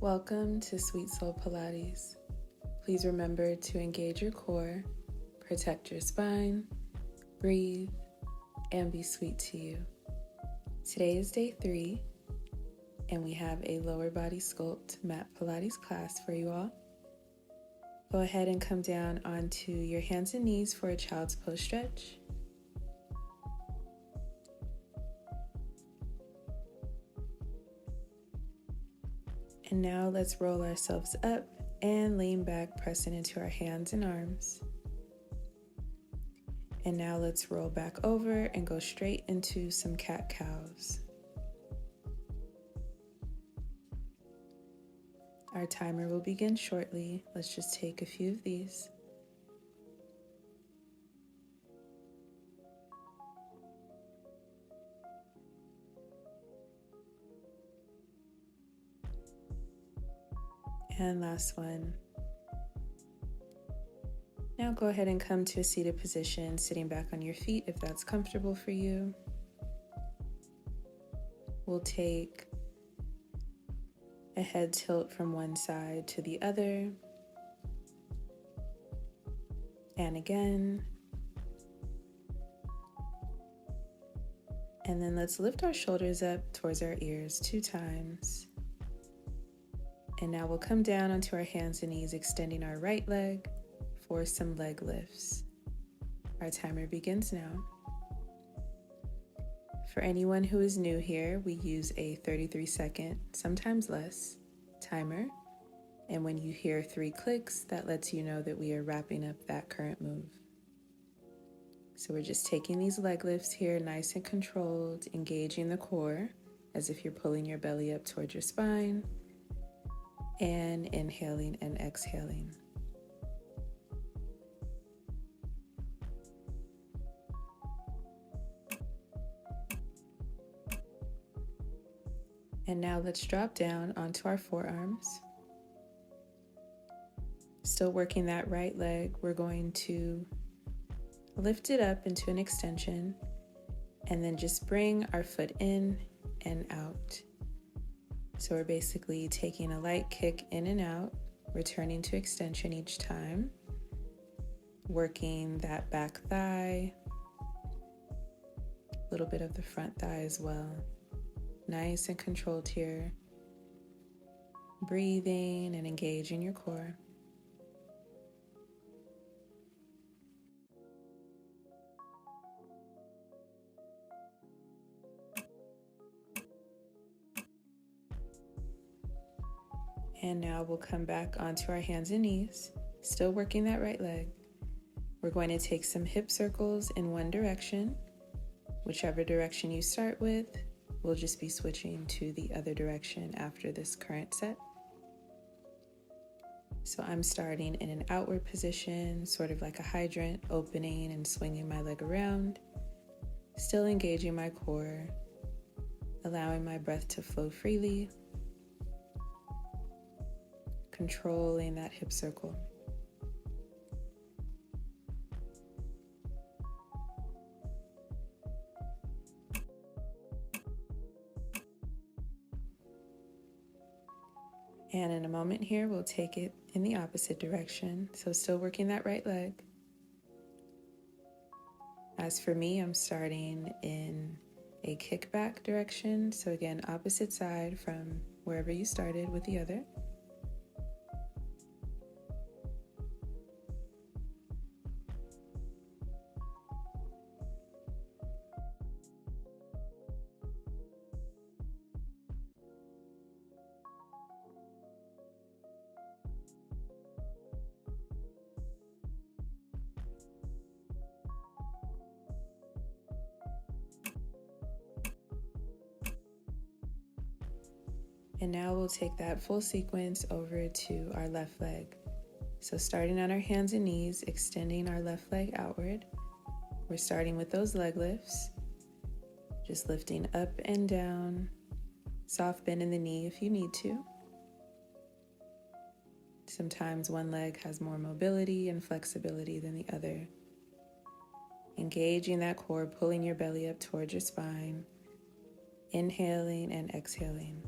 Welcome to Sweet Soul Pilates. Please remember to engage your core, protect your spine, breathe, and be sweet to you. Today is day 3, and we have a lower body sculpt mat Pilates class for you all. Go ahead and come down onto your hands and knees for a child's pose stretch. And now let's roll ourselves up and lean back, pressing into our hands and arms. And now let's roll back over and go straight into some cat-cows. Our timer will begin shortly. Let's just take a few of these. And last one. Now go ahead and come to a seated position, sitting back on your feet if that's comfortable for you. We'll take a head tilt from one side to the other. And again. And then let's lift our shoulders up towards our ears 2 times. And now we'll come down onto our hands and knees, extending our right leg for some leg lifts. Our timer begins now. For anyone who is new here, we use a 33-second, sometimes less, timer. And when you hear 3 clicks, that lets you know that we are wrapping up that current move. So we're just taking these leg lifts here, nice and controlled, engaging the core as if you're pulling your belly up towards your spine. And inhaling and exhaling. And now let's drop down onto our forearms. Still working that right leg, we're going to lift it up into an extension and then just bring our foot in and out. So we're basically taking a light kick in and out, returning to extension each time, working that back thigh, a little bit of the front thigh as well. Nice and controlled here, breathing and engaging your core. And now we'll come back onto our hands and knees, still working that right leg. We're going to take some hip circles in one direction. Whichever direction you start with, we'll just be switching to the other direction after this current set. So I'm starting in an outward position, sort of like a hydrant, opening and swinging my leg around, still engaging my core, allowing my breath to flow freely, controlling that hip circle. And in a moment here, we'll take it in the opposite direction. So still working that right leg. As for me, I'm starting in a kickback direction. So again, opposite side from wherever you started with the other. And now we'll take that full sequence over to our left leg. So starting on our hands and knees, extending our left leg outward. We're starting with those leg lifts, just lifting up and down, soft bend in the knee if you need to. Sometimes one leg has more mobility and flexibility than the other. Engaging that core, pulling your belly up towards your spine, inhaling and exhaling.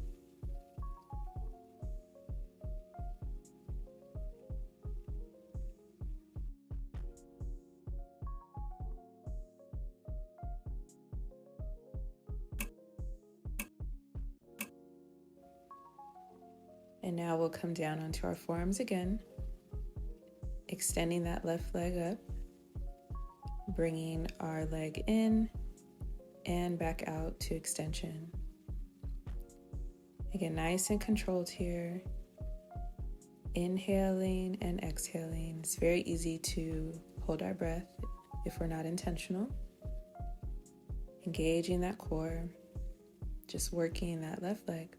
And now we'll come down onto our forearms again, extending that left leg up, bringing our leg in and back out to extension. Again, nice and controlled here. Inhaling and exhaling. It's very easy to hold our breath if we're not intentional. Engaging that core, just working that left leg.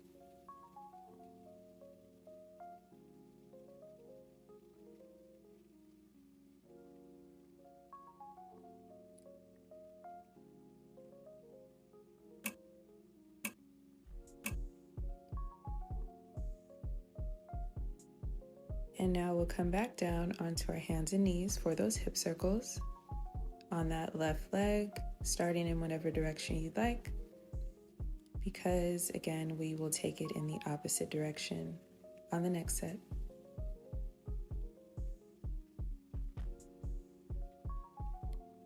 And now we'll come back down onto our hands and knees for those hip circles on that left leg, starting in whatever direction you'd like, because again, we will take it in the opposite direction on the next set.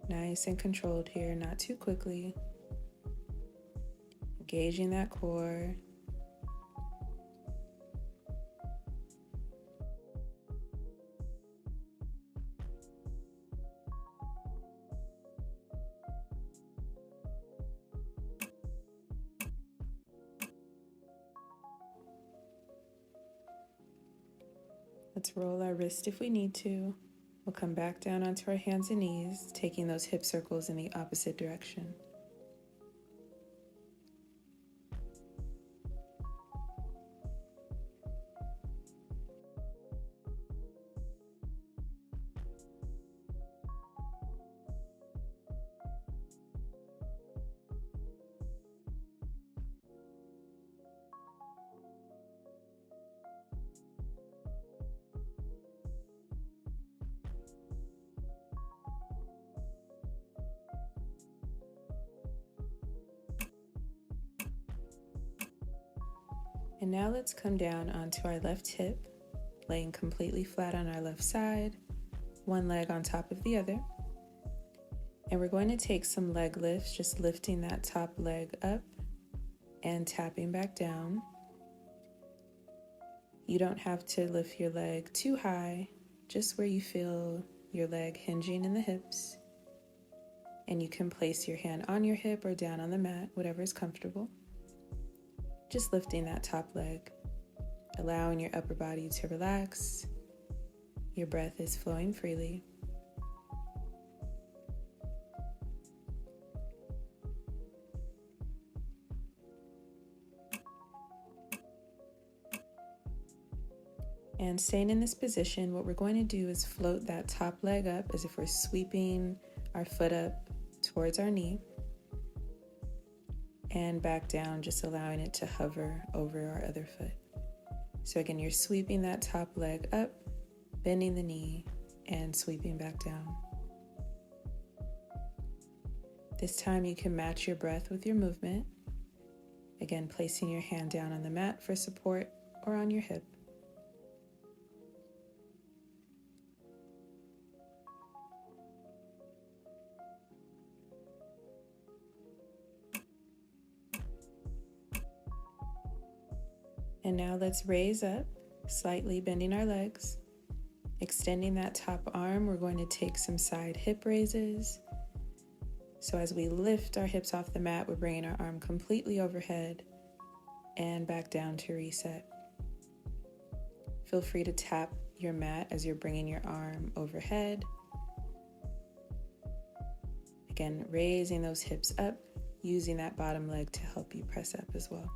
Nice and controlled here, not too quickly. Engaging that core. Let's roll our wrist if we need to. We'll come back down onto our hands and knees, taking those hip circles in the opposite direction. And now let's come down onto our left hip, laying completely flat on our left side, one leg on top of the other. And we're going to take some leg lifts, just lifting that top leg up and tapping back down. You don't have to lift your leg too high, just where you feel your leg hinging in the hips. And you can place your hand on your hip or down on the mat, whatever is comfortable. Just lifting that top leg, allowing your upper body to relax. Your breath is flowing freely. And staying in this position, what we're going to do is float that top leg up as if we're sweeping our foot up towards our knee. And back down, just allowing it to hover over our other foot. So again, you're sweeping that top leg up, bending the knee, and sweeping back down. This time you can match your breath with your movement. Again, placing your hand down on the mat for support or on your hip. And now let's raise up, slightly bending our legs. Extending that top arm, we're going to take some side hip raises. So as we lift our hips off the mat, we're bringing our arm completely overhead and back down to reset. Feel free to tap your mat as you're bringing your arm overhead. Again, raising those hips up, using that bottom leg to help you press up as well.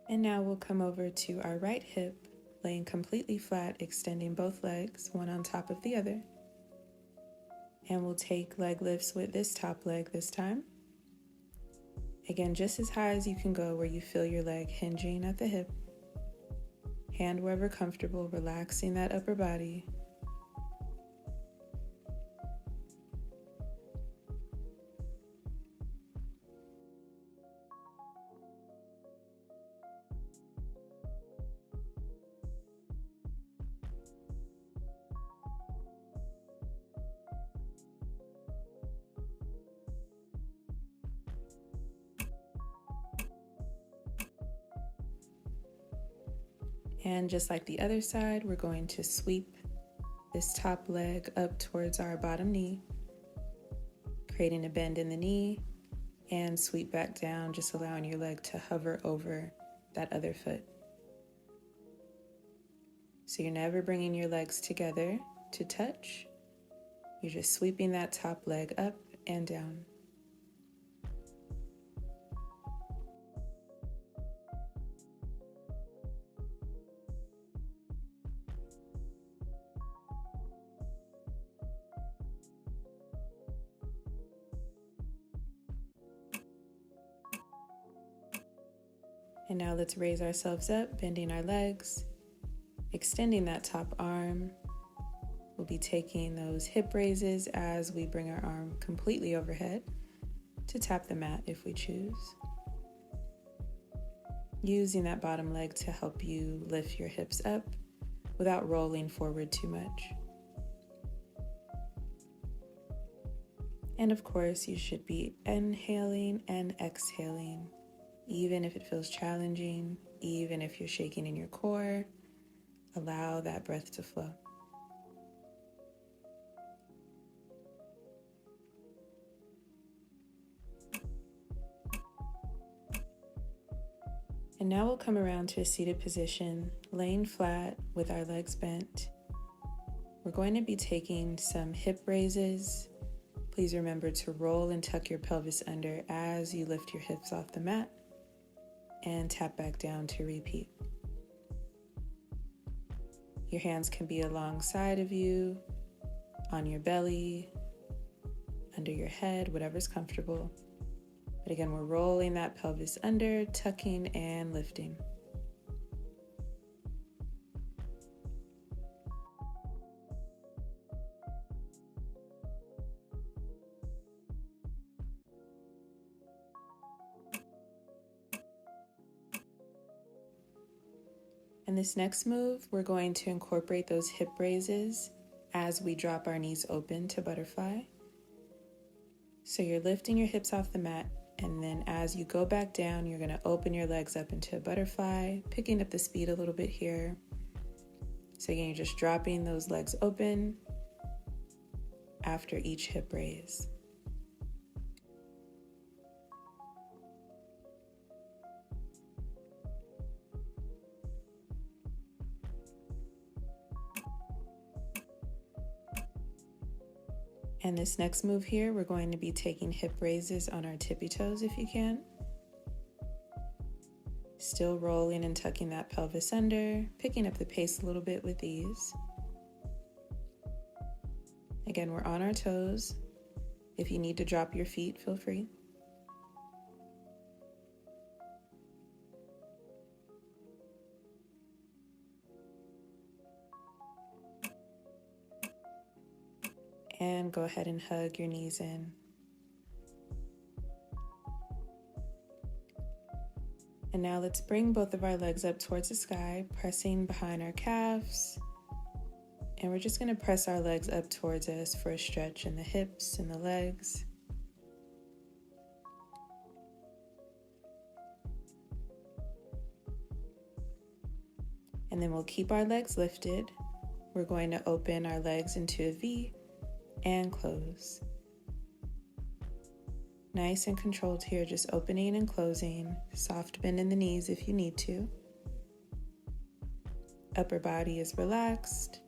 And now we'll come over to our right hip, laying completely flat, extending both legs, one on top of the other. And we'll take leg lifts with this top leg this time. Again, just as high as you can go where you feel your leg hinging at the hip. Hand wherever comfortable, relaxing that upper body. And just like the other side, we're going to sweep this top leg up towards our bottom knee, creating a bend in the knee, and sweep back down, just allowing your leg to hover over that other foot. So you're never bringing your legs together to touch. You're just sweeping that top leg up and down. And now let's raise ourselves up, bending our legs, extending that top arm. We'll be taking those hip raises as we bring our arm completely overhead to tap the mat if we choose. Using that bottom leg to help you lift your hips up without rolling forward too much. And of course, you should be inhaling and exhaling, even if it feels challenging, even if you're shaking in your core. Allow that breath to flow. And now we'll come around to a seated position, laying flat with our legs bent. We're going to be taking some hip raises. Please remember to roll and tuck your pelvis under as you lift your hips off the mat and tap back down to repeat. Your hands can be alongside of you, on your belly, under your head, whatever's comfortable. But again, we're rolling that pelvis under, tucking and lifting. In this next move, we're going to incorporate those hip raises as we drop our knees open to butterfly. So you're lifting your hips off the mat, and then as you go back down, you're going to open your legs up into a butterfly, picking up the speed a little bit here. So again, you're just dropping those legs open after each hip raise. And this next move here, we're going to be taking hip raises on our tippy toes if you can. Still rolling and tucking that pelvis under, picking up the pace a little bit with ease. Again, we're on our toes. If you need to drop your feet, feel free. And go ahead and hug your knees in. And now let's bring both of our legs up towards the sky, pressing behind our calves. And we're just going to press our legs up towards us for a stretch in the hips and the legs. And then we'll keep our legs lifted. We're going to open our legs into a V and close. Nice and controlled here, just opening and closing. Soft bend in the knees if you need to. Upper body is relaxed.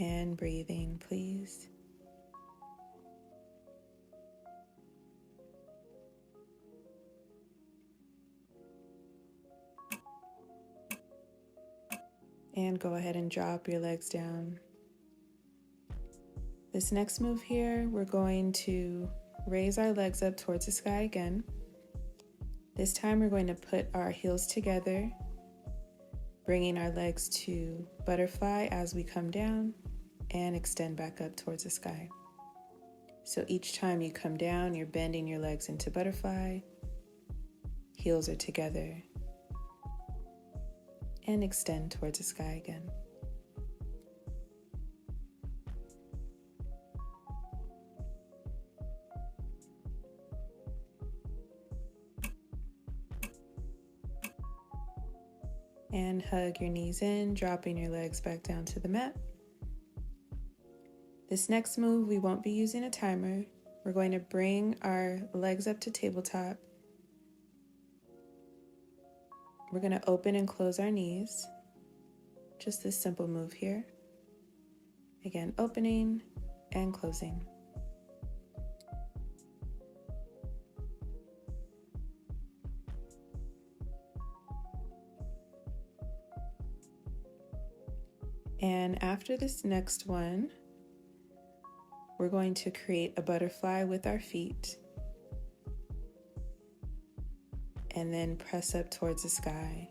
And breathing, please. And go ahead and drop your legs down. This next move here, we're going to raise our legs up towards the sky again. This time we're going to put our heels together, bringing our legs to butterfly as we come down and extend back up towards the sky. So each time you come down, you're bending your legs into butterfly, heels are together, and extend towards the sky again. And hug your knees in, dropping your legs back down to the mat. This next move, we won't be using a timer. We're going to bring our legs up to tabletop. We're going to open and close our knees. Just this simple move here. Again, opening and closing. And after this next one, we're going to create a butterfly with our feet and then press up towards the sky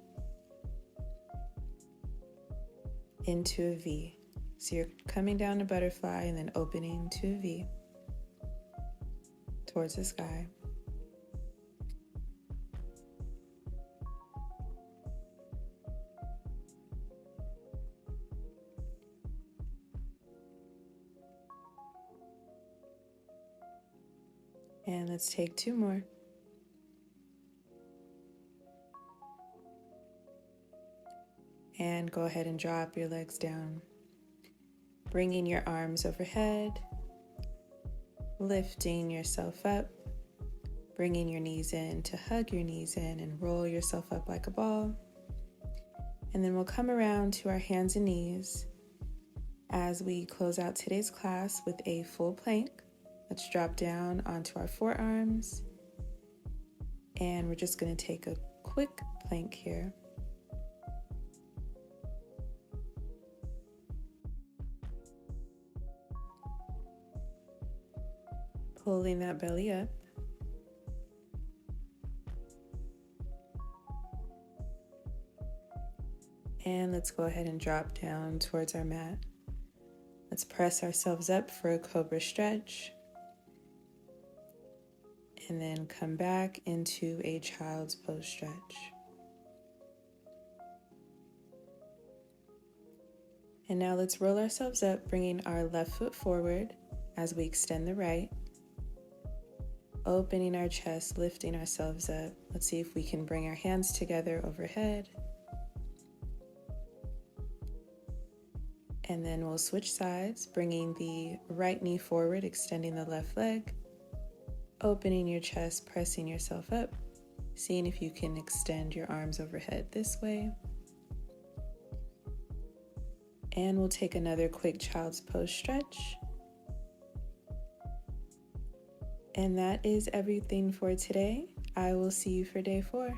into a V. So you're coming down a butterfly and then opening to a V towards the sky. And let's take 2 more. And go ahead and drop your legs down, bringing your arms overhead, lifting yourself up, bringing your knees in to hug your knees in and roll yourself up like a ball. And then we'll come around to our hands and knees as we close out today's class with a full plank. Let's drop down onto our forearms, and we're just going to take a quick plank here. Pulling that belly up. And let's go ahead and drop down towards our mat. Let's press ourselves up for a cobra stretch. And then come back into a child's pose stretch. And now let's roll ourselves up, bringing our left foot forward as we extend the right. Opening our chest, lifting ourselves up. Let's see if we can bring our hands together overhead. And then we'll switch sides, bringing the right knee forward, extending the left leg. Opening your chest, pressing yourself up, seeing if you can extend your arms overhead this way. And we'll take another quick child's pose stretch. And that is everything for today. I will see you for day 4.